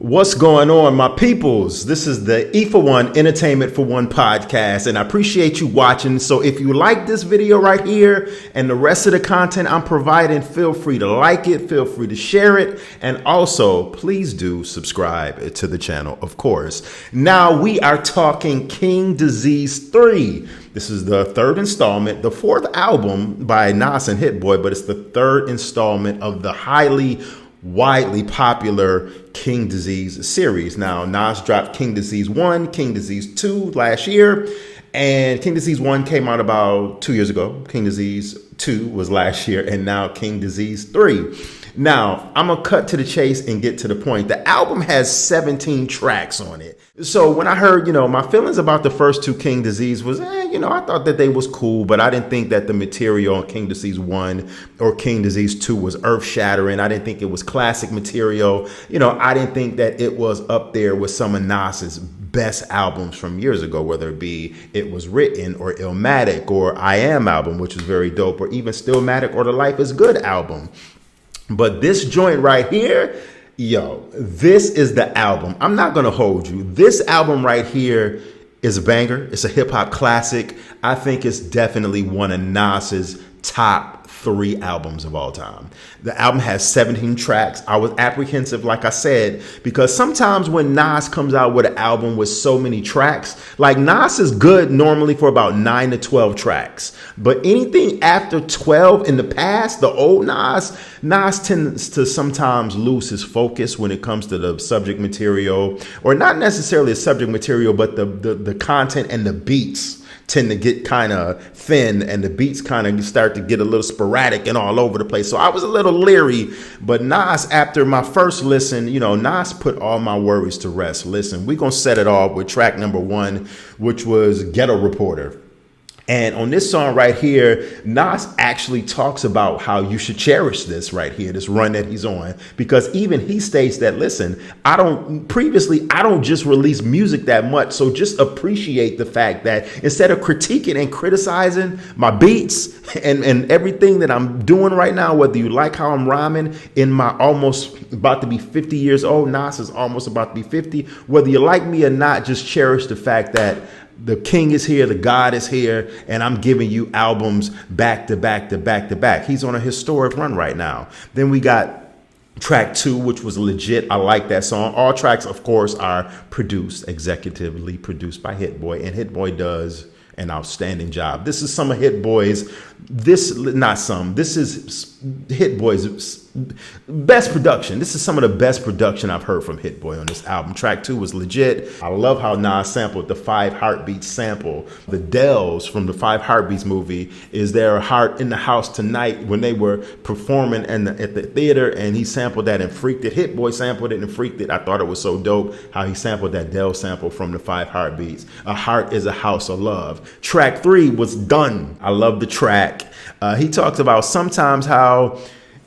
What's going on, my peoples? This is the E for One Entertainment for One podcast, and I appreciate you watching. So if you like this video right here and the rest of the content I'm providing, feel free to like it, feel free to share it, and also please do subscribe to the channel, of course. Now we are talking King Disease 3. This is the third installment, the fourth album by Nas and Hit Boy, but it's the third installment of the widely popular King Disease series. Now, Nas dropped King Disease 1, King Disease 2 last year, and King Disease 1 came out about 2 years ago. King Disease 2 was last year, and now King Disease 3. Now, I'm going to cut to the chase and get to the point. The album has 17 tracks on it. So when I heard, my feelings about the first two King Disease was, I thought that they was cool, but I didn't think that the material on King Disease 1 or King Disease 2 was earth-shattering. I didn't think it was classic material. I didn't think that it was up there with some of Nas's best albums from years ago, whether it be It Was Written or Illmatic or I Am album, which was very dope, or even Stillmatic or the Life Is Good album. But this joint right here, this is the album. I'm not going to hold you. This album right here is a banger. It's a hip hop classic. I think it's definitely one of Nas's top 3 albums of all time. The album has 17 tracks. I was apprehensive, like I said, because sometimes when Nas comes out with an album with so many tracks, like Nas is good normally for about 9 to 12 tracks, but anything after 12 in the past, the old Nas tends to sometimes lose his focus when it comes to the subject material, or not necessarily the subject material, but the content and the beats tend to get kind of thin, and the beats kind of start to get a little sporadic and all over the place. So I was a little leery, but Nas, after my first listen, Nas put all my worries to rest. Listen, we're going to set it off with track number 1, which was Ghetto Reporter. And on this song right here, Nas actually talks about how you should cherish this right here, this run that he's on, because even he states that, listen, I don't just release music that much. So just appreciate the fact that instead of critiquing and criticizing my beats and everything that I'm doing right now, whether you like how I'm rhyming in my almost about to be 50 years old, Nas is almost about to be 50, whether you like me or not, just cherish the fact that the king is here, the God is here, and I'm giving you albums back to back to back to back. He's on a historic run right now. Then we got track 2, which was legit. I like that song. All tracks, of course, are executively produced by Hit Boy, and Hit Boy does an outstanding job. This is some of Hit Boy's, this is Hit Boy's best production. This is some of the best production I've heard from Hit Boy on this album. Track 2 was legit. I love how Nas sampled the 5 Heartbeats sample. The Dells from the 5 Heartbeats movie, Is There a Heart in the House Tonight, when they were performing at the theater, and he sampled that and freaked it. Hit Boy sampled it and freaked it. I thought it was so dope how he sampled that Dell sample from the 5 Heartbeats. A Heart is a House of Love. Track 3 was Done. I love the track. He talks about sometimes how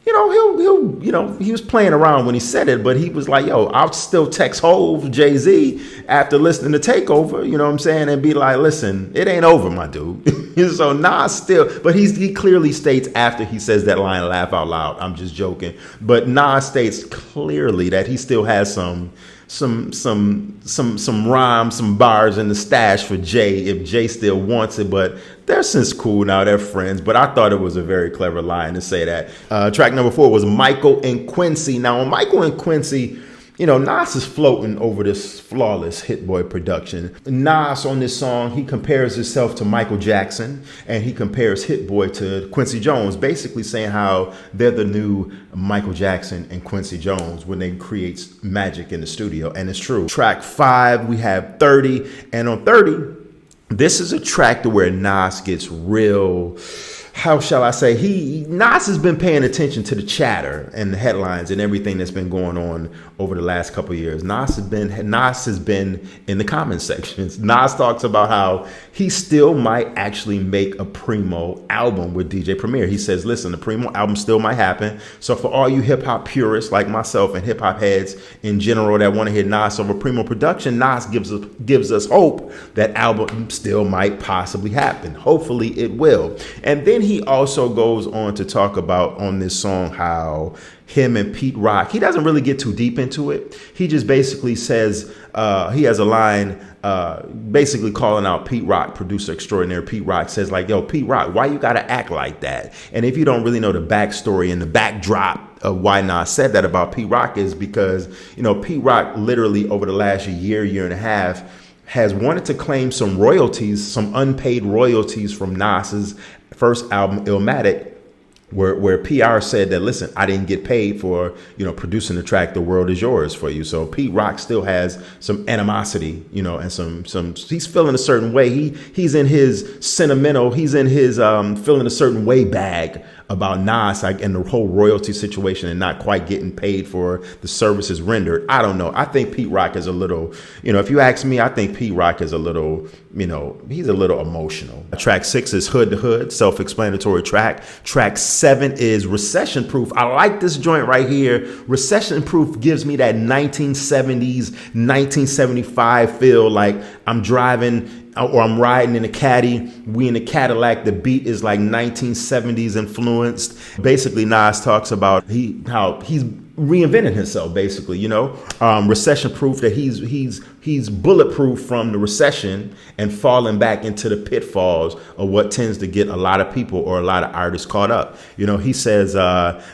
he was playing around when he said it, but he was like, I'll still text Hov, Jay-Z after listening to Takeover, you know what I'm saying, and be like, listen, it ain't over, my dude. So Nas still, but he clearly states after he says that line, laugh out loud, I'm just joking, but Nas states clearly that he still has some rhymes, some bars in the stash for Jay if Jay still wants it, but they're since cool now, they're friends. But I thought it was a very clever line to say that. Track number 4 was Michael and Quincy. Now on Michael and Quincy, Nas is floating over this flawless Hit Boy production. Nas on this song, he compares himself to Michael Jackson, and he compares Hit Boy to Quincy Jones, basically saying how they're the new Michael Jackson and Quincy Jones when they create magic in the studio. And it's true. Track 5, we have 30. And on 30, this is a track to where Nas gets real, how shall I say, Nas has been paying attention to the chatter and the headlines and everything that's been going on over the last couple of years. Nas has been in the comment sections. Nas talks about how he still might actually make a Primo album with DJ Premier. He says, listen, the Primo album still might happen. So for all you hip hop purists like myself and hip hop heads in general that want to hear Nas over Primo production, Nas gives us hope that album still might possibly happen. Hopefully it will. And then he also goes on to talk about on this song how him and Pete Rock, he doesn't really get too deep into it. He just basically says, he has a line basically calling out Pete Rock, producer extraordinaire Pete Rock, says like, yo, Pete Rock, why you gotta act like that? And if you don't really know the backstory and the backdrop of why Nas said that about Pete Rock is because, you know, Pete Rock literally over the last year and a half has wanted to claim some royalties, some unpaid royalties from Nas's first album, Illmatic, where PR said that, listen, I didn't get paid for, you know, producing the track The World Is Yours for you. So Pete Rock still has some animosity, you know, and some he's feeling a certain way. He's in his sentimental, he's in his feeling a certain way bag about Nas and the whole royalty situation and not quite getting paid for the services rendered. I don't know. I think Pete Rock is a little, you know, if you ask me, I think Pete Rock is a little, you know, he's a little emotional. Track 6 is Hood to Hood, self-explanatory track. Track 7 is Recession Proof. I like this joint right here. Recession Proof gives me that 1970s, 1975 feel, like I'm driving or I'm riding in a caddy. We in a Cadillac. The beat is like 1970s influenced. Basically, Nas talks about how he's reinventing himself, basically, you know, recession proof, that he's bulletproof from the recession and falling back into the pitfalls of what tends to get a lot of people or a lot of artists caught up. You know, he says,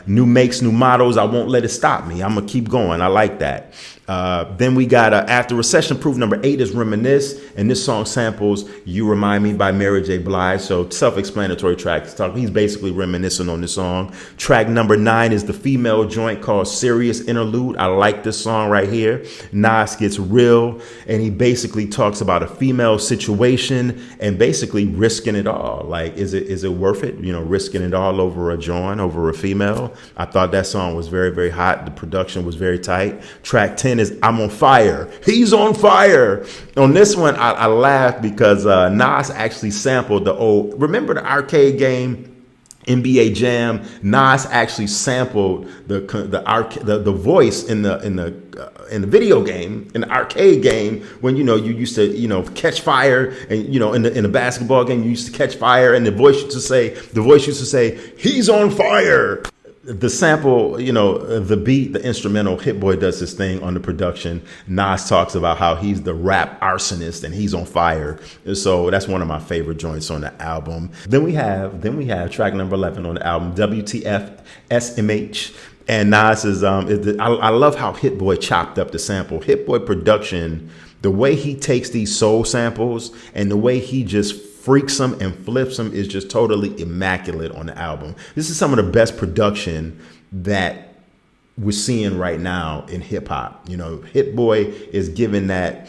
new makes, new models. I won't let it stop me. I'm going to keep going. I like that. Then we got after Recession Proof, number 8 is Reminisce, and this song samples You Remind Me by Mary J. Blige. So self-explanatory track. He's basically reminiscing on the song. Track number 9 is the female joint called Serious Interlude. I like this song right here. Nas gets real, and he basically talks about a female situation and basically risking it all. Like, is it worth it? You know, risking it all over a joint, over a female. I thought that song was very, very hot. The production was very tight. Track 10 is I'm on Fire. He's on fire. On this one, I laughed because Nas actually sampled the old, remember the arcade game NBA Jam? Nas actually sampled the voice in the video game, in the arcade game, when, you know, you used to, you know, catch fire, and, you know, in a basketball game you used to catch fire, and the voice used to say he's on fire. The sample, you know, the beat, the instrumental, Hit Boy does this thing on the production. Nas talks about how he's the rap arsonist and he's on fire. So that's one of my favorite joints on the album. Then we have track number 11 on the album, WTF SMH. And Nas is, I love how Hit Boy chopped up the sample. Hit Boy production, the way he takes these soul samples and the way he just freaks them and flips them is just totally immaculate on the album. This is some of the best production that we're seeing right now in hip hop. You know, Hit Boy is giving that,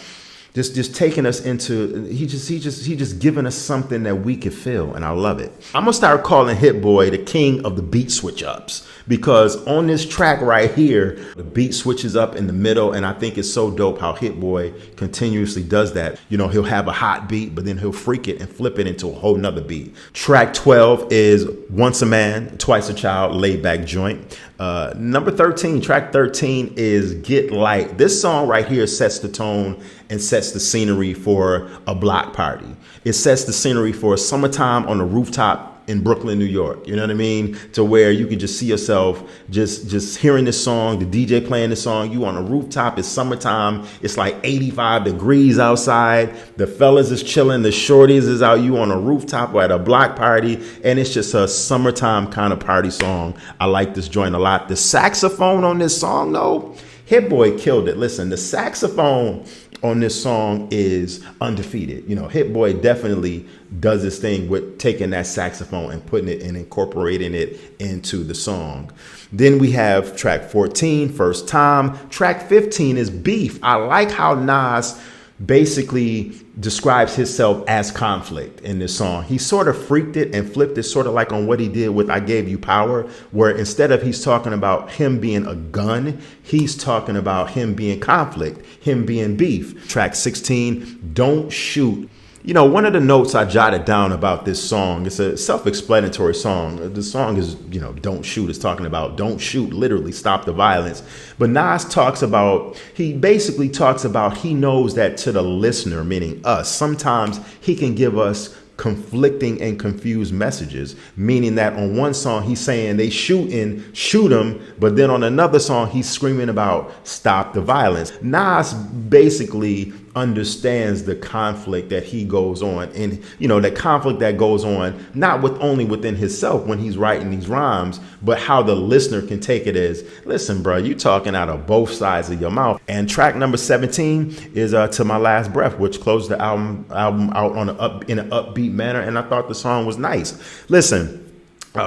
just taking us into, he just giving us something that we could feel, and I love it. I'm gonna start calling Hit Boy the king of the beat switch ups, because on this track right here, the beat switches up in the middle, and I think it's so dope how Hit Boy continuously does that. You know, he'll have a hot beat, but then he'll freak it and flip it into a whole nother beat. Track 12 is Once a Man, Twice a Child, laid back joint. Number 13, track 13 is Get Light. This song right here sets the tone and sets the scenery for a block party. It sets the scenery for a summertime on a rooftop in Brooklyn, New York. You know what I mean? To where you could just see yourself just hearing this song, the DJ playing the song, you on a rooftop, it's summertime, it's like 85 degrees outside, the fellas is chilling, the shorties is out, you on a rooftop or at a block party, and it's just a summertime kind of party song. I like this joint a lot. The saxophone on this song, though, Hit Boy killed it. Listen, the saxophone on this song is undefeated. You know, Hit Boy definitely does this thing with taking that saxophone and putting it and incorporating it into the song. Then we have track 14, First Time. Track 15 is Beef. I like how Nas basically describes himself as conflict in this song. He sort of freaked it and flipped it, sort of like on what he did with I Gave You Power, where instead of he's talking about him being a gun, he's talking about him being conflict, him being beef. Track 16, Don't Shoot. You know, one of the notes I jotted down about this song, it's a self-explanatory song. The song is, you know, Don't Shoot. It's talking about don't shoot, literally stop the violence. But Nas talks about, he basically talks about he knows that to the listener, meaning us, sometimes he can give us conflicting and confused messages, meaning that on one song he's saying they shoot him, but then on another song he's screaming about stop the violence. Nas basically understands the conflict that he goes on, and the conflict that goes on not only within himself when he's writing these rhymes, but how the listener can take it as, listen, bro, you talking out of both sides of your mouth. And track number 17 is To My Last Breath, which closed the album out in an upbeat manner, and I thought the song was nice. Listen,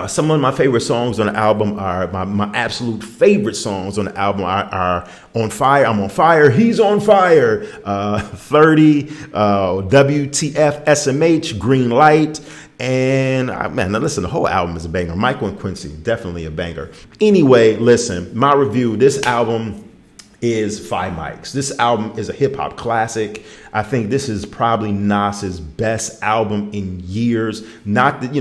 some of my favorite songs on the album are my absolute favorite songs on the album are On Fire, I'm on Fire, He's on Fire, 30, WTF, SMH, Green Light. And man, now listen, the whole album is a banger. Michael and Quincy, definitely a banger. Anyway, listen, my review, this album is 5 mics. This album is a hip hop classic. I think this is probably Nas's best album in years. Not that,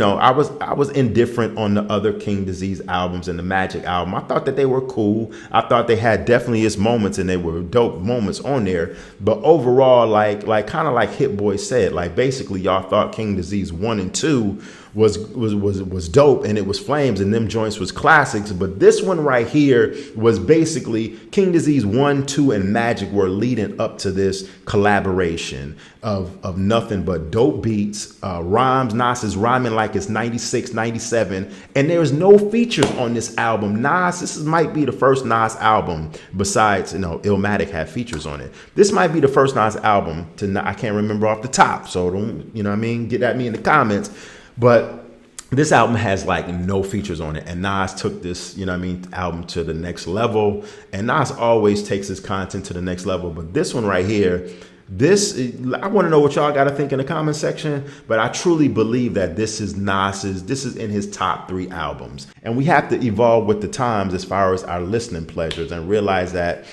I was indifferent on the other King Disease albums and the Magic album. I thought that they were cool. I thought they had definitely its moments and they were dope moments on there. But overall, like kind of like Hit Boy said, like basically y'all thought King Disease 1 and 2 was dope and it was flames and them joints was classics, but this one right here was basically King Disease 1, 2, and Magic were leading up to this collaboration of nothing but dope beats, rhymes. Nas is rhyming like it's 96, 97, and there's no features on this album. This might be the first Nas album besides, Illmatic had features on it. This might be the first Nas album I can't remember off the top, so don't, get at me in the comments. But this album has like no features on it, and Nas took this, album to the next level. And Nas always takes his content to the next level. But this one right here, I want to know what y'all got to think in the comment section. But I truly believe that this is in his top 3 albums. And we have to evolve with the times as far as our listening pleasures and realize that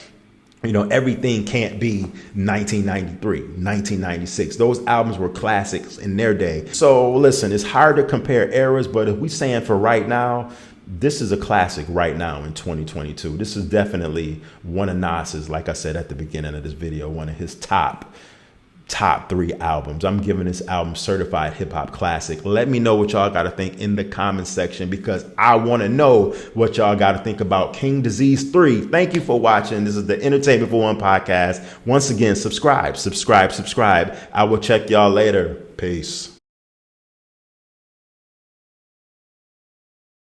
everything can't be 1993, 1996. Those albums were classics in their day. So listen, it's hard to compare eras, but if we saying for right now, this is a classic right now in 2022. This is definitely one of Nas's, like I said at the beginning of this video, one of his top 3 albums. I'm giving this album certified hip hop classic. Let me know what y'all got to think in the comment section, because I want to know what y'all got to think about King Disease 3. Thank you for watching. This is the Entertainment for One podcast. Once again, subscribe. I will check y'all later. Peace.